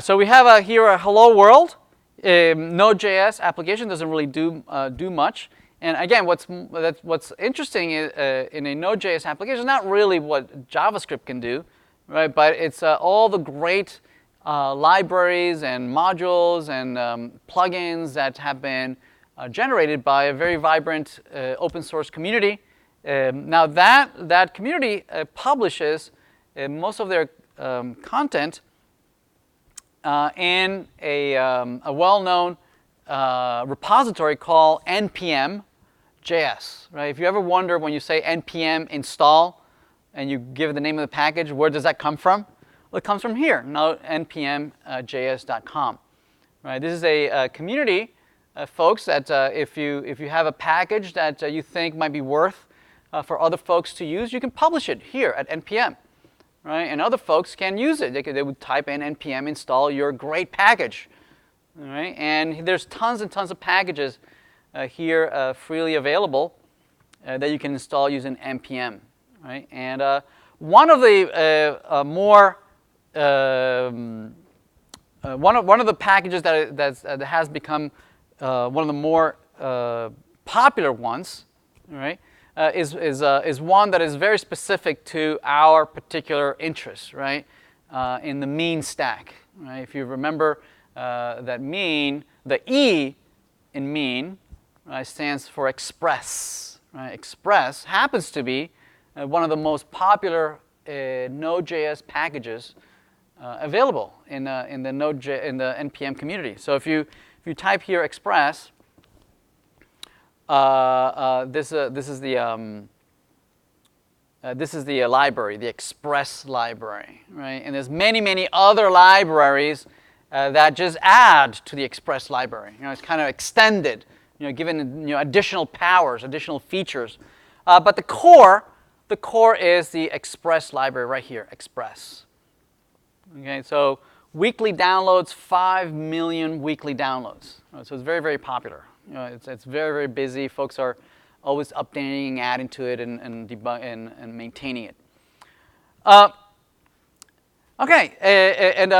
So we have here a hello world. Node.js application doesn't really do much. And again, what's interesting is, in a Node.js application is not really what JavaScript can do, right? But it's all the great libraries and modules and plugins that have been generated by a very vibrant open source community. Now that community publishes most of their content in a well-known repository called Npm JS, right? If you ever wonder when you say Npm install and you give it the name of the package, where does that come from? Well, it comes from here, npmjs.com, right? This is a community, folks, that if you have a package that you think might be worth for other folks to use, you can publish it here at NPM, right? And other folks can use it. They would type in npm install your great package, all right? And there's tons and tons of packages here freely available that you can install using npm, right? And one of the one of the packages that has become one of the more popular ones, right, is one that is very specific to our particular interests, right? In the mean stack, right? If you remember that mean, the E in mean, right, stands for Express, right? Express happens to be one of the most popular Node.js packages available in the npm community. So if you type here Express, this is the library, the Express library, right? And there's many other libraries that just add to the Express library. You know, it's kind of extended, given additional powers, additional features. But the core is the Express library right here, Express. Okay, so weekly downloads, 5 million weekly downloads. So it's very, very popular. It's very, very busy. Folks are always updating, adding to it, and maintaining it. Okay, and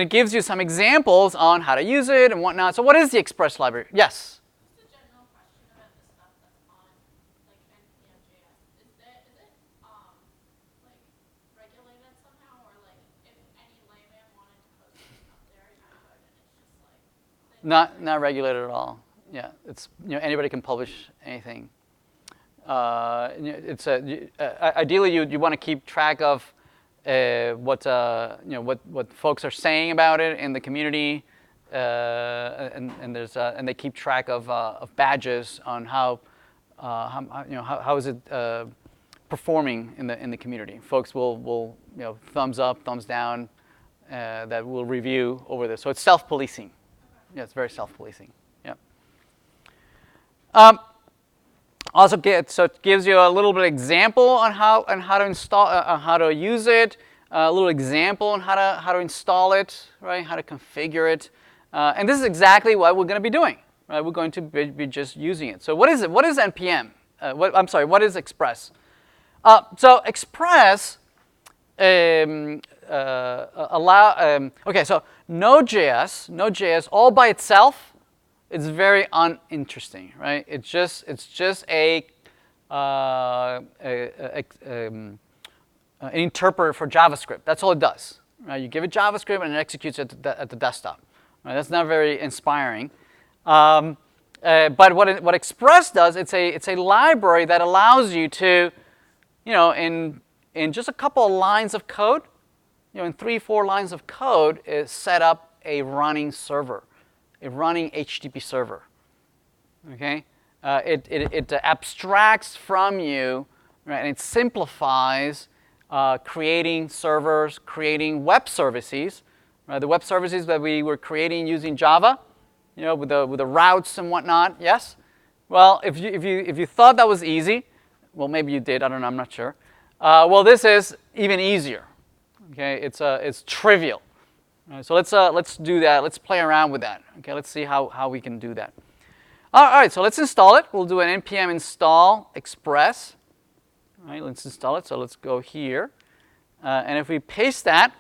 it gives you some examples on how to use it and whatnot. So what is the Express library? Yes. Just a general question about the stuff that's on like npm.js. Is it like regulated somehow, or like if any layman wanted to post something up there, you could, and it's just like Not regulated at all. Yeah, it's anybody can publish anything. It's ideally you want to keep track of what folks are saying about it in the community, and they keep track of badges on how is it performing in the community. Folks will thumbs up, thumbs down, that will review over this. So it's self-policing. Yeah, it's very self-policing. Yeah. Also, so it gives you a little bit of example on how to install, how to use it, a little example on how to install it, right? How to configure it, and this is exactly what we're going to be doing, right? We're going to be just using it. So what is it? What is npm? What is Express? So Express okay. So Node.js all by itself, it's very uninteresting, right? It's just an interpreter for JavaScript. That's all it does, right? You give it JavaScript and it executes at the desktop. Right? That's not very inspiring. But what Express does, it's a library that allows you to, in just a couple of lines of code, in 3-4 lines of code, is set up a running server. A running HTTP server, okay? It abstracts from you, right, and it simplifies creating servers, creating web services, right? The web services that we were creating using Java, with the routes and whatnot. Yes. Well, if you thought that was easy, well, maybe you did. I don't know. I'm not sure. Well, this is even easier. Okay, it's trivial. Right, so let's do that. Let's play around with that. Okay, let's see how we can do that. All right, so let's install it. We'll do an npm install express. All right, let's install it. So let's go here, and if we paste that,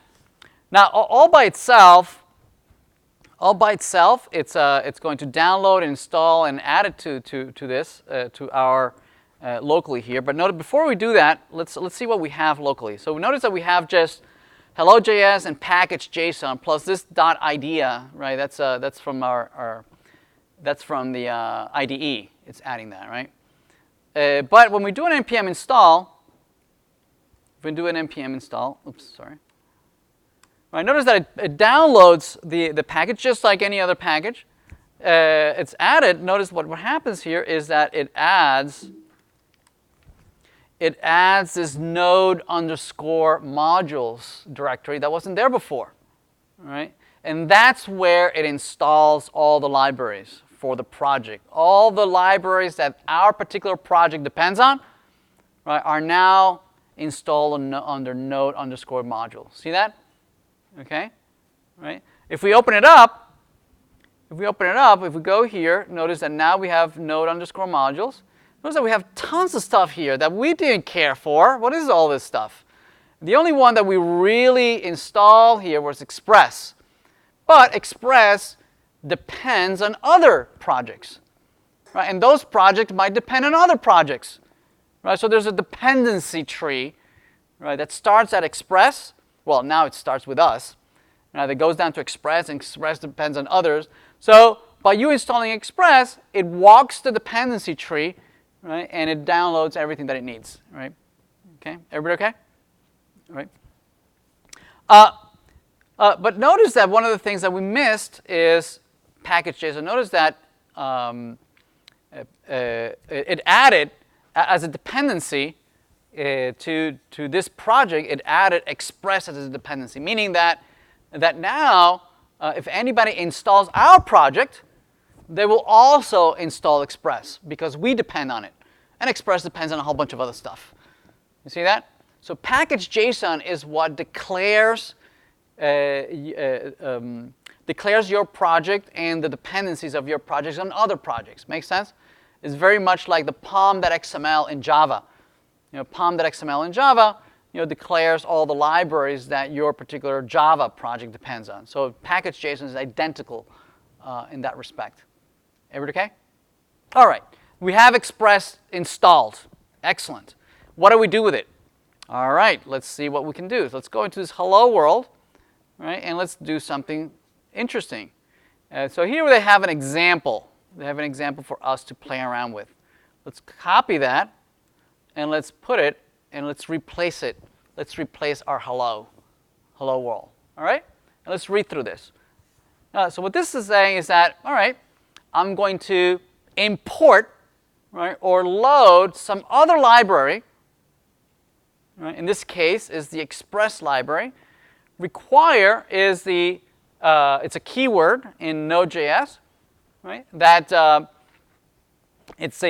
Now, all by itself, it's going to download, install, and add it to this to our locally here. But notice before we do that, let's see what we have locally. So notice that we have just hello.js and package.json plus this .idea, right? That's from that's from the IDE. It's adding that, right? But when we do an npm install, oops, sorry. Right, notice that it downloads the package just like any other package. It's added. Notice what happens here is that it adds this node underscore modules directory that wasn't there before, right? And that's where it installs all the libraries for the project. All the libraries that our particular project depends on, right, are now installed under node underscore modules. See that? Okay, right? If we open it up, if we go here, notice that now we have node underscore modules. Notice that we have tons of stuff here that we didn't care for. What is all this stuff? The only one that we really installed here was Express. But Express depends on other projects, right? And those projects might depend on other projects, right? So there's a dependency tree, right, that starts at Express. Well, now it starts with us. Now that goes down to Express, and Express depends on others. So by you installing Express, it walks the dependency tree, right, and it downloads everything that it needs, right? Okay, everybody okay? All right. But notice that one of the things that we missed is package.json. Notice that it added as a dependency to this project, it added Express as a dependency, meaning that now if anybody installs our project, they will also install Express because we depend on it. And Express depends on a whole bunch of other stuff. You see that? So package.json is what declares your project and the dependencies of your projects on other projects. Make sense? It's very much like the pom.xml in Java. Pom.xml in Java, declares all the libraries that your particular Java project depends on. So package.json is identical in that respect. Everybody okay? All right. We have Express installed. Excellent. What do we do with it? All right. Let's see what we can do. So let's go into this hello world, right? And let's do something interesting. So here they have an example. They have an example for us to play around with. Let's copy that. And let's put it, and let's replace it. Let's replace our hello world. All right? And let's read through this. So what this is saying is that, all right, I'm going to import, right, or load some other library. Right? In this case, is the Express library. Require is it's a keyword in Node.js, right? That it's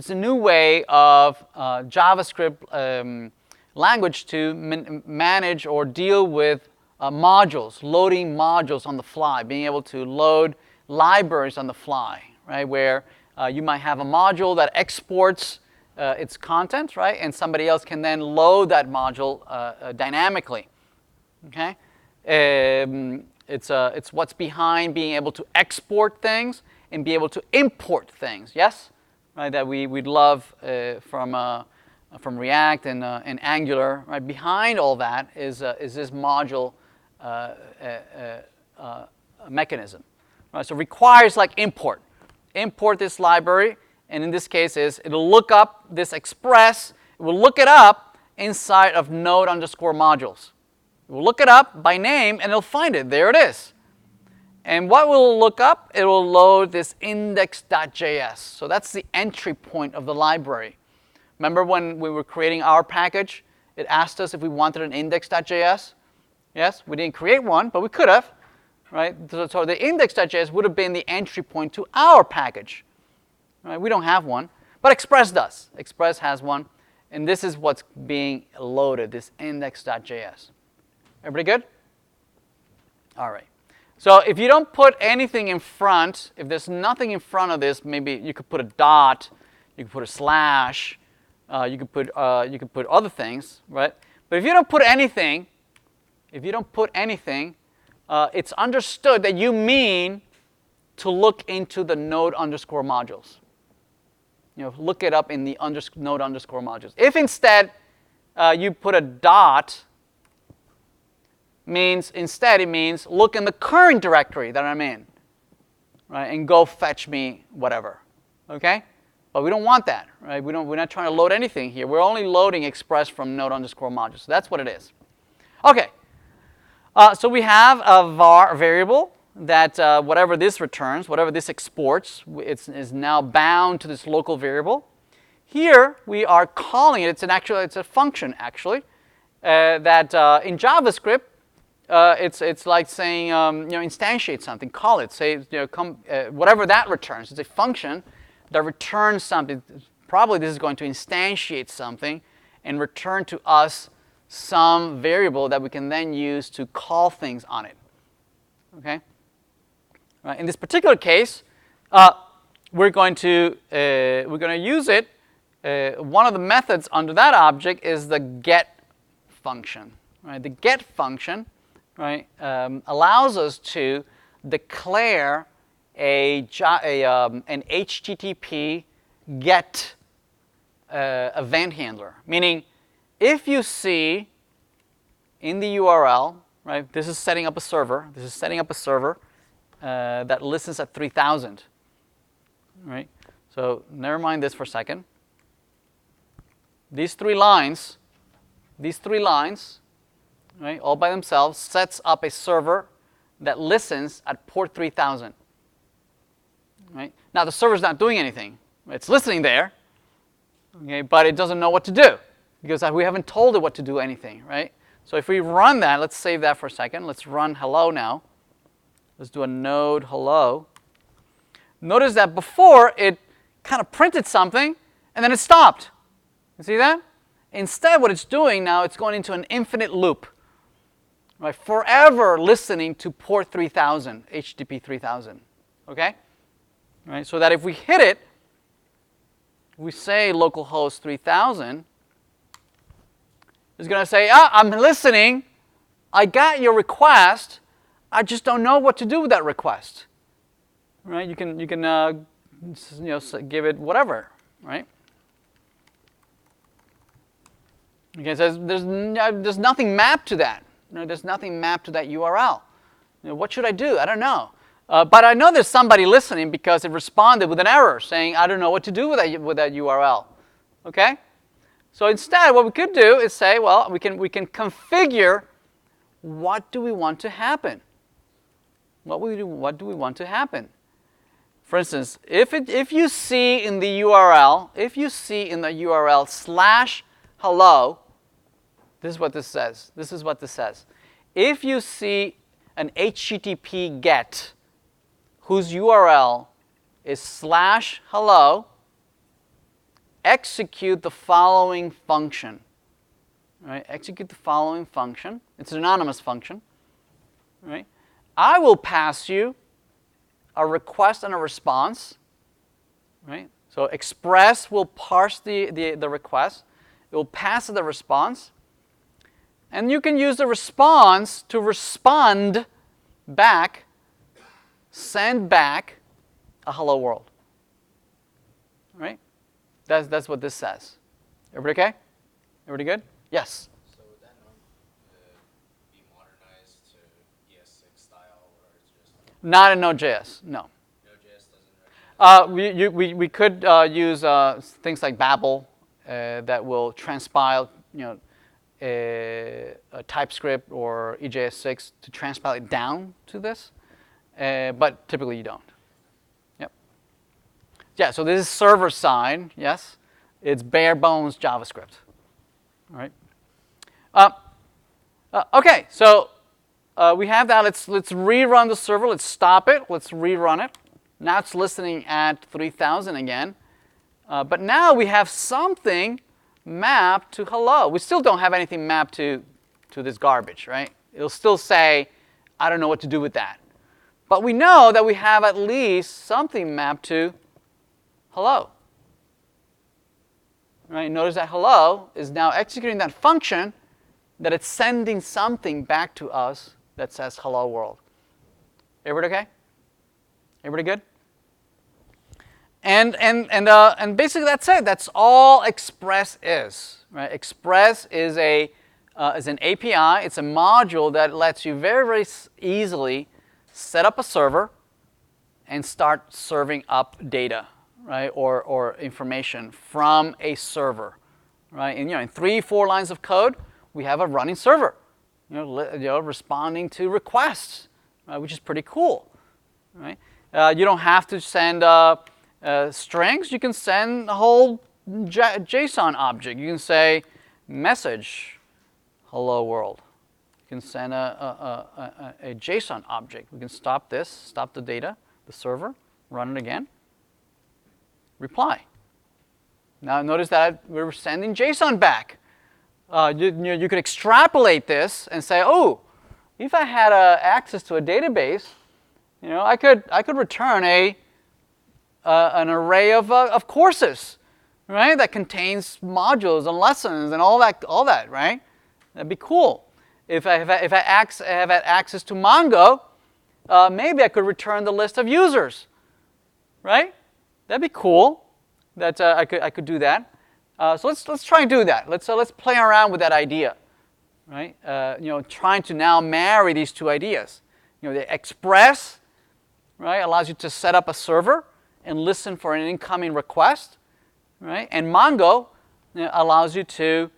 a new way of JavaScript language to manage or deal with modules, loading modules on the fly, being able to load libraries on the fly, right? Where you might have a module that exports its content, right? And somebody else can then load that module dynamically, okay? It's what's behind being able to export things and be able to import things, yes? Right, that we'd love from React and Angular. Right, behind all that is this module mechanism. Right, so requires like import this library, and in this case it'll look up this Express. It will look it up inside of node underscore modules. It will look it up by name, and it'll find it. There it is. And what will it look up? It will load this index.js. So that's the entry point of the library. Remember when we were creating our package, it asked us if we wanted an index.js? Yes, we didn't create one, but we could have. Right? So the index.js would have been the entry point to our package. Right? We don't have one, but Express does. Express has one, and this is what's being loaded, this index.js. Everybody good? All right. So if you don't put anything in front, if there's nothing in front of this, maybe you could put a dot, you could put a slash, you could put other things, right? But if you don't put anything, if you don't put anything, it's understood that you mean to look into the node underscore modules. Look it up in the node underscore modules. If instead you put a dot, it means look in the current directory that I'm in, right, and go fetch me whatever, okay? But we don't want that, right? We're not trying to load anything here. We're only loading Express from node underscore modules. So that's what it is. Okay. So we have a var variable that whatever this returns, whatever this exports, is now bound to this local variable. Here we are calling it. It's a function actually that in JavaScript it's like saying instantiate something, call it, say whatever that returns. It's a function that returns something. Probably this is going to instantiate something and return to us some variable that we can then use to call things on it. Okay. Right. In this particular case, we're going to use it. One of the methods under that object is the get function. Right. The get function, right, allows us to declare an HTTP get event handler. Meaning, if you see in the URL, right, this is setting up a server. This is setting up a server that listens at 3,000. Right. So never mind this for a second. These three lines, right, all by themselves, sets up a server that listens at port 3,000. Right? Now the server's not doing anything. It's listening there, okay, but it doesn't know what to do because we haven't told it what to do anything, right? So if we run that, let's save that for a second. Let's run hello now. Let's do a node hello. Notice that before it kind of printed something and then it stopped. You see that? Instead, what it's doing now, it's going into an infinite loop, right? Forever listening to port 3000, HTTP 3000, okay? Right? So that if we hit it, we say localhost 3000, it's going to say, I'm listening. I got your request. I just don't know what to do with that request. Right? You can give it whatever, right? Okay, so there's nothing mapped to that. There's nothing mapped to that URL. What should I do? I don't know. But I know there's somebody listening because it responded with an error saying, I don't know what to do with that URL. Okay? So instead, what we could do is say, well, we can configure what do we want to happen. What do we want to happen? For instance, if you see in the URL, /hello, this is what this says. This is what this says. If you see an HTTP GET whose URL is /hello, execute the following function. Right? Execute the following function. It's an anonymous function. Right? I will pass you a request and a response. Right? So Express will parse the request. It will pass the response. And you can use the response to respond back, send back a hello world. Right? That's what this says. Everybody okay? Everybody good? Yes? So would that not be modernized to ES6 style, or it's just... Not in Node.js, no. Node.js doesn't recognize... We could use things like Babel that will transpile, a TypeScript or EJS6 to transpile it down to this, but typically you don't. Yep. Yeah, so this is server side, yes. It's bare bones JavaScript. All right. Okay, so we have that. Let's rerun the server. Let's stop it. Let's rerun it. Now it's listening at 3000 again. But now we have something mapped to hello. We still don't have anything mapped to this garbage, right? It'll still say, I don't know what to do with that. But we know that we have at least something mapped to hello. Right? Notice that hello is now executing that function that it's sending something back to us that says hello world. Everybody okay? Everybody good? And basically that's it. That's all Express is. Right? Express is an API. It's a module that lets you very, very easily set up a server and start serving up data, right, or information from a server, right? And in 3-4 lines of code, we have a running server, responding to requests, right, which is pretty cool, right? You don't have to send strings. You can send a whole JSON object. You can say message hello world. You can send a JSON object. We can stop this, stop the data, the server, run it again, reply. Now notice that we're sending JSON back. You could extrapolate this and say, oh, if I had access to a database, I could return an array of courses, right? That contains modules and lessons and all that, right? That'd be cool. If I have had access to Mongo, maybe I could return the list of users, right? That'd be cool. That I could do that. So let's try and do that. Let's play around with that idea, right? Trying to now marry these two ideas. The Express, right, allows you to set up a server and listen for an incoming request, right? And Mongo allows you to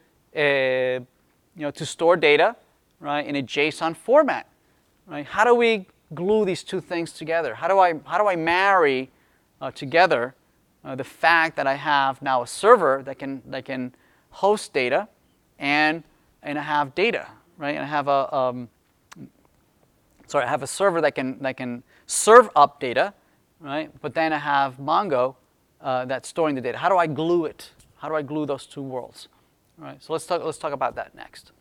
store data, right, in a JSON format, right? How do we glue these two things together? How do I marry together the fact that I have now a server that can host data and I have data, right? And I have I have a server that can serve up data, right? But then I have Mongo that's storing the data. How do I glue it? How do I glue those two worlds? All right. So let's talk about that next.